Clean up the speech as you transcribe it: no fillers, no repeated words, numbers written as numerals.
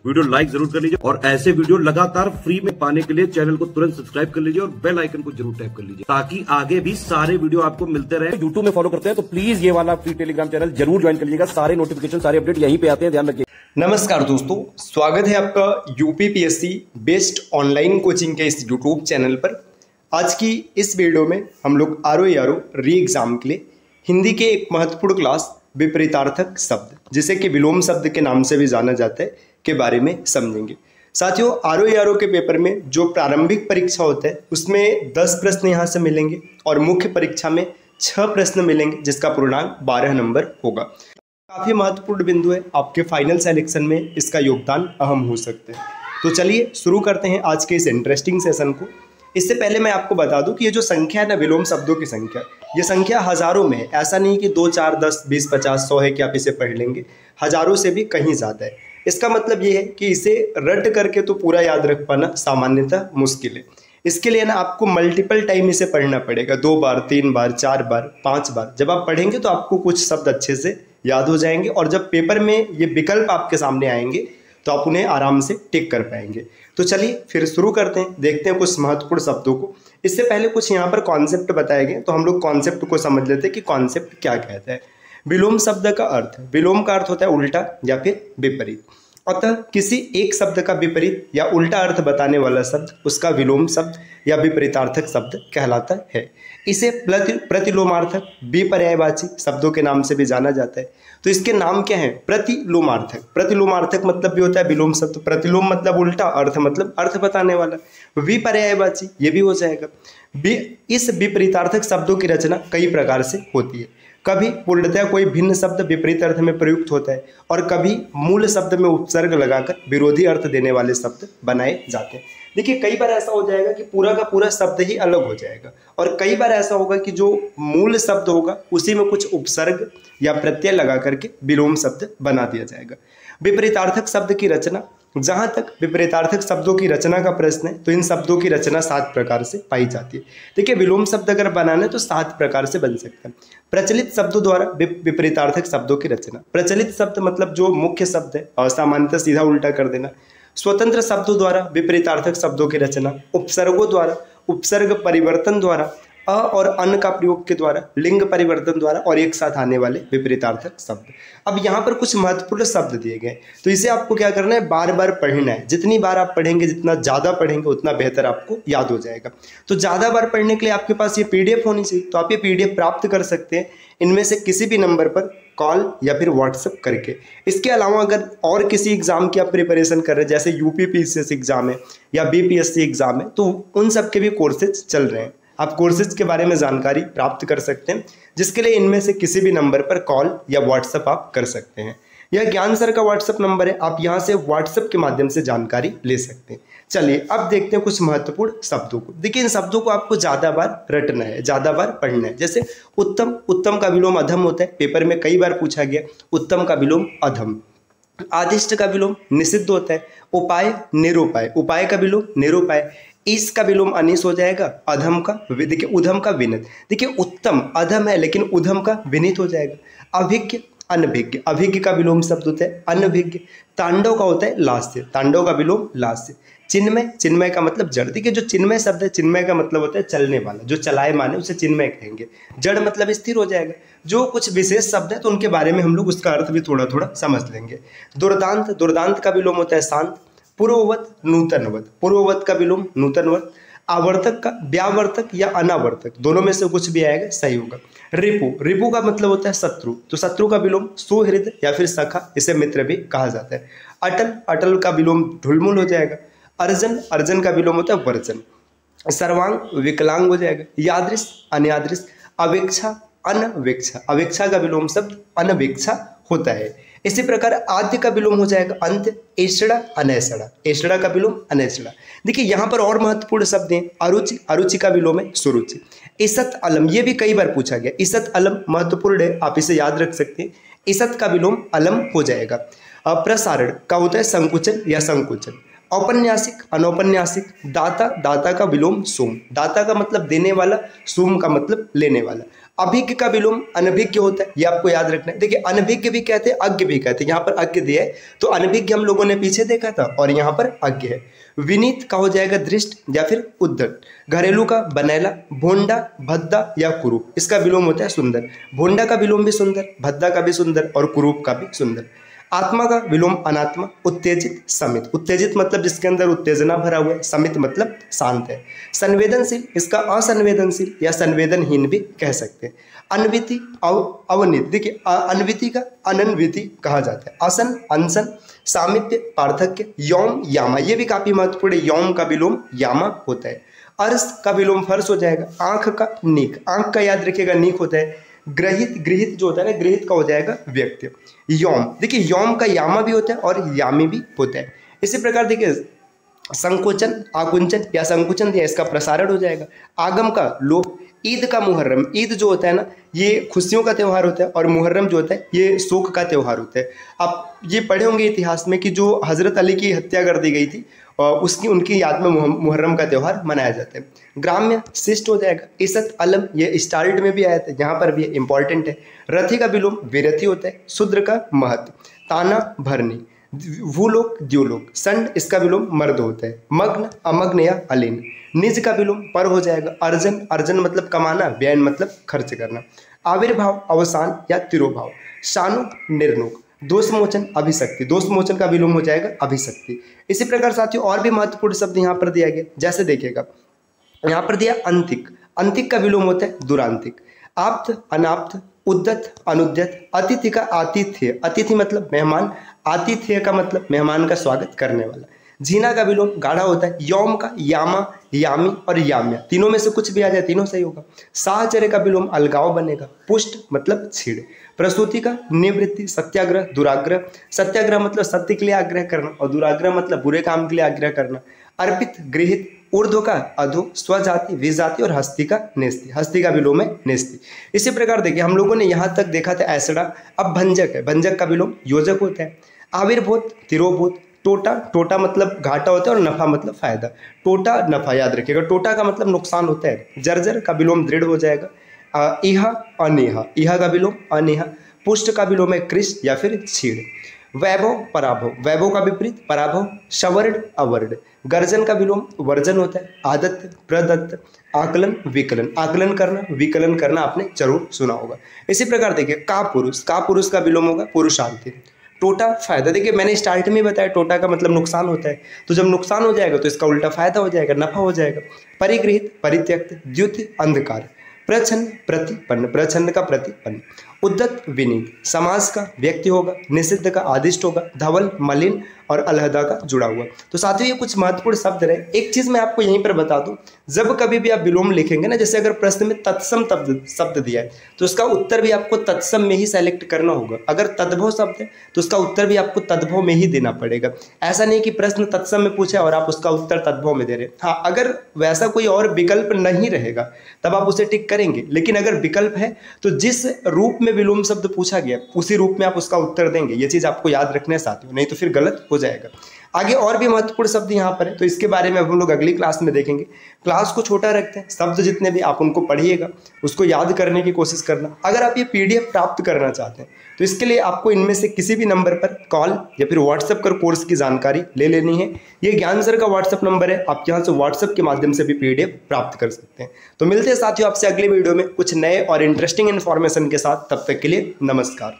Video like जरूर कर लीजिए और ऐसे वीडियो लगातार फ्री में पाने के लिए चैनल को तुरंत सब्सक्राइब कर लीजिए और बेल आइकन को जरूर टैप कर लीजिए ताकि आगे भी सारे वीडियो आपको मिलते रहे। यूट्यूब में फॉलो करते हैं तो प्लीज ये वाला फ्री टेलीग्राम चैनल जरूर ज्वाइन कर लीजिएगा। सारे नोटिफिकेशन सारे अपडेट यहीं पे आते हैं, ध्यान रखिए। नमस्कार दोस्तों, स्वागत है आपका यूपीपीएससी बेस्ट ऑनलाइन कोचिंग के इस यूट्यूब चैनल पर। आज की इस वीडियो में हम लोग आरओ री एग्जाम के लिए हिंदी के एक महत्वपूर्ण क्लास विपरीतार्थक शब्द, जिसे कि विलोम शब्द के नाम से भी जाना जाता है, के बारे में समझेंगे। साथियों, आरओ के पेपर में जो प्रारंभिक परीक्षा होता है उसमें 10 प्रश्न यहाँ से मिलेंगे और मुख्य परीक्षा में 6 प्रश्न मिलेंगे, जिसका पूर्णांक 12 नंबर होगा। काफ़ी महत्वपूर्ण बिंदु है, आपके फाइनल सिलेक्शन में इसका योगदान अहम हो सकता है। तो चलिए शुरू करते हैं आज के इस इंटरेस्टिंग सेशन को। इससे पहले मैं आपको बता दूं कि ये जो संख्या है ना, विलोम शब्दों की संख्या, ये संख्या हजारों में है। ऐसा नहीं कि 2, 4, 10, 20, 50, 100 है कि आप इसे पढ़ लेंगे, हजारों से भी कहीं ज़्यादा है। इसका मतलब ये है कि इसे रट करके तो पूरा याद रख पाना सामान्यतः मुश्किल है। इसके लिए ना आपको मल्टीपल टाइम इसे पढ़ना पड़ेगा, 2 बार, 3 बार, 4 बार, 5 बार। जब आप पढ़ेंगे तो आपको कुछ शब्द अच्छे से याद हो जाएंगे और जब पेपर में ये विकल्प आपके सामने आएंगे तो आप उन्हें आराम से टिक कर पाएंगे। तो चलिए फिर शुरू करते हैं, देखते हैं कुछ महत्वपूर्ण शब्दों को। इससे पहले कुछ यहाँ पर कॉन्सेप्ट बताए गए, तो हम लोग कॉन्सेप्ट को समझ लेते हैं कि कॉन्सेप्ट क्या कहता है। विलोम शब्द का अर्थ, विलोम का अर्थ होता है उल्टा या फिर विपरीत। अतः किसी एक शब्द का विपरीत या उल्टा अर्थ बताने वाला शब्द उसका विलोम शब्द या विपरीतार्थक शब्द कहलाता है। इसे प्रतिलोमार्थक, विपर्यायवाची शब्दों के नाम से भी जाना जाता है। तो इसके नाम क्या है? प्रतिलोमार्थक। प्रतिलोमार्थक मतलब भी होता है विलोम शब्द, प्रतिलोम मतलब उल्टा, अर्थ मतलब अर्थ बताने वाला, विपर्यायवाची ये भी हो जाएगा। इस विपरीतार्थक शब्दों की रचना कई प्रकार से होती है। कभी पूर्णतः कोई भिन्न शब्द विपरीत अर्थ में प्रयुक्त होता है और कभी मूल शब्द में उपसर्ग लगाकर विरोधी अर्थ देने वाले शब्द बनाए जाते हैं। देखिए, कई बार ऐसा हो जाएगा कि पूरा का पूरा शब्द ही अलग हो जाएगा और कई बार ऐसा होगा कि जो मूल शब्द होगा उसी में कुछ उपसर्ग या प्रत्यय लगा करके विलोम शब्द बना दिया जाएगा। विपरीतार्थक शब्द की रचना, जहां तक विपरीतार्थक शब्दों की रचना का प्रश्न है तो इन शब्दों की रचना 7 प्रकार से पाई जाती है। देखिए, विलोम शब्द अगर बनाना है तो 7 प्रकार से बन सकता है। प्रचलित शब्दों द्वारा विपरीतार्थक शब्दों की रचना। प्रचलित शब्द मतलब जो मुख्य शब्द है, असामान्यतः सीधा उल्टा कर देना। स्वतंत्र शब्दों द्वारा विपरीतार्थक शब्दों की रचना। उपसर्गों द्वारा, उपसर्ग परिवर्तन द्वारा, अ और अन का प्रयोग के द्वारा, लिंग परिवर्तन द्वारा और एक साथ आने वाले विपरीतार्थक शब्द। अब यहाँ पर कुछ महत्वपूर्ण शब्द दिए गए, तो इसे आपको क्या करना है? बार बार पढ़ना है। जितनी बार आप पढ़ेंगे, जितना ज़्यादा पढ़ेंगे उतना बेहतर आपको याद हो जाएगा। तो ज़्यादा बार पढ़ने के लिए आपके पास ये PDF होनी चाहिए, तो आप ये PDF प्राप्त कर सकते हैं इनमें से किसी भी नंबर पर कॉल या फिर व्हाट्सएप करके। इसके अलावा अगर और किसी एग्जाम की आप प्रिपरेशन कर रहे हैं, जैसे यूपीपीएससी एग्जाम है या बीपीएससी एग्जाम है, तो उन सब के भी कोर्सेज चल रहे हैं। आप कोर्सेज के बारे में जानकारी प्राप्त कर सकते हैं, जिसके लिए इनमें से किसी भी नंबर पर कॉल या व्हाट्सएप आप कर सकते हैं। यह ज्ञान सर का व्हाट्सएप नंबर है, आप यहाँ से व्हाट्सएप के माध्यम से जानकारी ले सकते हैं। चलिए अब देखते हैं कुछ महत्वपूर्ण शब्दों को। देखिए, इन शब्दों को आपको ज़्यादा बार रटना है, ज़्यादा बार पढ़ना है। जैसे उत्तम, उत्तम का विलोम अधम होता है, पेपर में कई बार पूछा गया, उत्तम का विलोम अधम। आदिष्ट का विलोम निषिद्ध होता है। उपाय, निरुपाय, उपाय का विलोम निरुपाय। इस का विलोम अनिस हो जाएगा। अधम का, देखिए उधम का विनित। देखिए, उत्तम अधम है लेकिन उधम का विनित हो जाएगा। अभिज्ञ, अनभिज्ञ, अभिज्ञ का विलोम शब्द होता है अनभिज्ञ। तांडव का होता है लास्य, तांडव का विलोम लास्य। चिन्मय, चिन्मय का मतलब जड़। देखिए, जो चिन्मय शब्द है, चिन्मय का मतलब होता है चलने वाला, जो चलाए माने उसे चिन्मय कहेंगे। जड़ मतलब स्थिर हो जाएगा। जो कुछ विशेष शब्द है तो उनके बारे में हम लोग उसका अर्थ भी थोड़ा थोड़ा समझ लेंगे। दुर्दांत, दुर्दांत का विलोम होता है शांत। पूर्ववत, नूतनवत, पूर्ववत का विलोम नूतनवत। आवर्तक का व्यावर्तक या अनावर्तक, दोनों में से कुछ भी आएगा सही होगा। रिपु, रिपु का मतलब होता है शत्रु, तो शत्रु का विलोम सुहृद या फिर सखा, इसे मित्र भी कहा जाता है। अटल, अटल का विलोम ढुलमुल हो जाएगा। अर्जन, अर्जन का विलोम होता है वर्जन। सर्वांग, विकलांग हो जाएगा। यादृश, अनयादृश। अवेक्षा, अनवेक्षा, अवेक्षा का विलोम शब्द अनवेक्षा होता है। इसी प्रकार आद्य का विलोम हो जाएगा अंत। एषड़ा, अनैषड़ा, एषड़ा का विलोम अनैषड़ा। देखिए, यहाँ पर और महत्वपूर्ण शब्द हैं। अरुचि, अरुचि का विलोम है सुरुचि। ईसत अलम, ये भी कई बार पूछा गया। ईसत अलम महत्वपूर्ण है, आप इसे याद रख सकते हैं। ईसत का विलोम अलम हो जाएगा। प्रसारण का होता है संकुचन या संकुचन। औपन्यासिक, अनौपन्यासिक। दाता, दाता का विलोम सोम, दाता का मतलब देने वाला, सोम का मतलब लेने वाला। अभिज्ञ का विलोम अनभिज्ञ होता है, ये आपको याद रखना है। देखिए अनभिज्ञ भी कहते हैं, अज्ञ भी कहते हैं। यहाँ पर अज्ञ दिया है तो अनभिज्ञ हम लोगों ने पीछे देखा था और यहाँ पर अज्ञ है। विनीत का हो जाएगा दृष्ट या फिर उद्धट। घरेलू का बनैला, भोंडा, भद्दा या कुरूप, इसका विलोम होता है सुंदर। भोंडा का विलोम भी सुंदर, भद्दा का भी सुंदर और कुरूप का भी सुंदर। आत्मा का विलोम अनात्मा, उत्तेजित, समित। उत्तेजित मतलब जिसके अंदर उत्तेजना भरा हुआ है, समित मतलब शांत है। संवेदनशील, इसका असंवेदनशील या संवेदनहीन भी कह सकते हैं। अनविति, अवनित, देखिए अनविति का अनन्विति कहा जाता है। असन, अनसन, सामिप्य, पार्थक्य, यौम, यामा, ये भी काफी महत्वपूर्ण है। यौम का विलोम यामा होता है। अर्श का विलोम फर्श हो जाएगा। आंख का नीक, आंख का याद रखिएगा नीक होता है। ग्रहित, गृहित जो होता है ना, गृहित का हो जाएगा व्यक्ति। यौम, देखिए यौम का यामा भी होता है और यामी भी होता है। इसी प्रकार देखिए संकोचन, आकुंचन या संकुचन दिया, इसका प्रसारण हो जाएगा। आगम का लोभ। ईद का मुहर्रम, ईद जो होता है ना ये खुशियों का त्यौहार होता है और मुहर्रम जो होता है ये शोक का त्यौहार होता है। आप ये पढ़े होंगे इतिहास में कि जो हजरत अली की हत्या कर दी गई थी उसकी उनकी याद में मुहर्रम का त्यौहार मनाया जाता है। ग्राम्य, शिष्ट हो जाएगा। इसत, अलम, ये स्टार्ट में भी आया था, यहाँ पर भी इंपॉर्टेंट है। रथी का विलोम विरथी होता है। शूद्र का महत्व। ताना, भरनी। भूलोक, द्यूलोक। संड, इसका विलोम मर्द होता है। मग्न, अमग्न या अलीन। निज का विलोम पर हो जाएगा। अर्जन, अर्जन मतलब कमाना, व्ययन मतलब खर्च करना। आविर्भाव, अवसान या तिरोभाव। शानुक, निर्नुक। दोषमोचन, अभिशक्ति। दोषमोचन का विलोम हो जाएगा अभिशक्ति। इसी प्रकार साथियों और भी महत्वपूर्ण शब्द यहाँ पर दिया गया, जैसे देखिएगा यहाँ पर दिया अंतिक। अंतिक का विलोम होता है दुरांतिक। आप्त, अनाप्त, उद्यत, अनुद्यत। अतिथि का आतिथ्य, अतिथि मतलब मेहमान, आतिथ्य का मतलब मेहमान का स्वागत करने वाला। झीना का विलोम गाढ़ा होता है। यौम का यामा, यामी और याम्या, तीनों में से कुछ भी आ जाए तीनों सही होगा। साहचर्य का विलोम अलगाव बनेगा। पुष्ट मतलब छीड़। प्रसूति का निवृत्ति, सत्याग्रह, दुराग्रह। सत्याग्रह मतलब सत्य के लिए आग्रह करना और दुराग्रह मतलब बुरे काम के लिए आग्रह करना। अर्पित, गृहित। ऊर्ध्व का अधो, स्वजाति, विजाति और हस्ती का नेस्ति। हस्ती का विलोम है नेस्ति। इसी प्रकार देखिए हम लोगों ने यहाँ तक देखा था ऐसड़ा। अब भंजक है, भंजक का विलोम योजक होता है। आविर्भूत, तिरोभूत। टोटा, टोटा मतलब घाटा होता है और नफा मतलब फायदा। टोटा, नफा याद रखिएगा। टोटा का मतलब नुकसान होता है। जर्जर का विलोम दृढ़ हो जाएगा। इहा, अनेहा। इहा का विलोम अनेहा। पुष्ट का विलोम है कृष या फिर छीड़। वैभव, पराभव। वैभव का विपरीत पराभव। सवर्ण, अवर्ण। गर्जन का विलोम वर्जन होता है। आदत्त, प्रदत्त। आकलन, विकलन। आकलन करना, विकलन करना आपने जरूर सुना होगा। इसी प्रकार देखिए का पुरुष, का पुरुष का विलोम होगा पुरुषार्थी। टोटा, फायदा। देखिए मैंने स्टार्ट में बताया टोटा का मतलब नुकसान होता है, तो जब नुकसान हो जाएगा तो इसका उल्टा फायदा हो जाएगा, नफा हो जाएगा। परिगृहित, परित्यक्त। द्युति, अंधकार। प्रच्छन्न, प्रतिपन्न। प्रच्छन्न का प्रतिपन्न। उद्दत, विनीत। समास का व्यक्ति होगा। निषिद्ध का आदिष्ट होगा। धवल, मलिन और अलहदा का जुड़ा हुआ। तो साथियों ये कुछ महत्वपूर्ण शब्द रहे। एक चीज मैं आपको यहीं पर बता दूं, जब कभी भी आप विलोम लिखेंगे ना, जैसे अगर प्रश्न में तत्सम शब्द दिया है तो उसका उत्तर भी आपको तत्सम में ही सेलेक्ट करना होगा। अगर तद्भव शब्द है तो उसका उत्तर भी आपको तद्भव में ही देना पड़ेगा। ऐसा नहीं कि प्रश्न तत्सम में पूछे और आप उसका उत्तर तद्भव में दे रहे हैं। हाँ, अगर वैसा कोई और विकल्प नहीं रहेगा तब आप उसे टिक करेंगे, लेकिन अगर विकल्प है तो जिस रूप में विलोम शब्द पूछा गया उसी रूप में आप उसका उत्तर देंगे। ये चीज आपको याद रखना है साथियों, नहीं तो फिर गलत हो जाएगा। आगे और भी महत्वपूर्ण शब्द यहाँ पर है, तो इसके बारे में हम लोग अगली क्लास में देखेंगे। क्लास को छोटा रखते हैं, शब्द जितने भी आप उनको पढ़िएगा, उसको याद करने की कोशिश करना। अगर आप ये पीडीएफ प्राप्त करना चाहते हैं तो इसके लिए आपको इनमें से किसी भी नंबर पर कॉल या फिर व्हाट्सएप कर कोर्स की जानकारी ले लेनी है। ये ज्ञान सर का व्हाट्सएप नंबर है, आप यहाँ से व्हाट्सएप के माध्यम से भी पीडीएफ प्राप्त कर सकते हैं। तो मिलते हैं साथियों आपसे अगले वीडियो में कुछ नए और इंटरेस्टिंग इन्फॉर्मेशन के साथ। तब तक के लिए नमस्कार।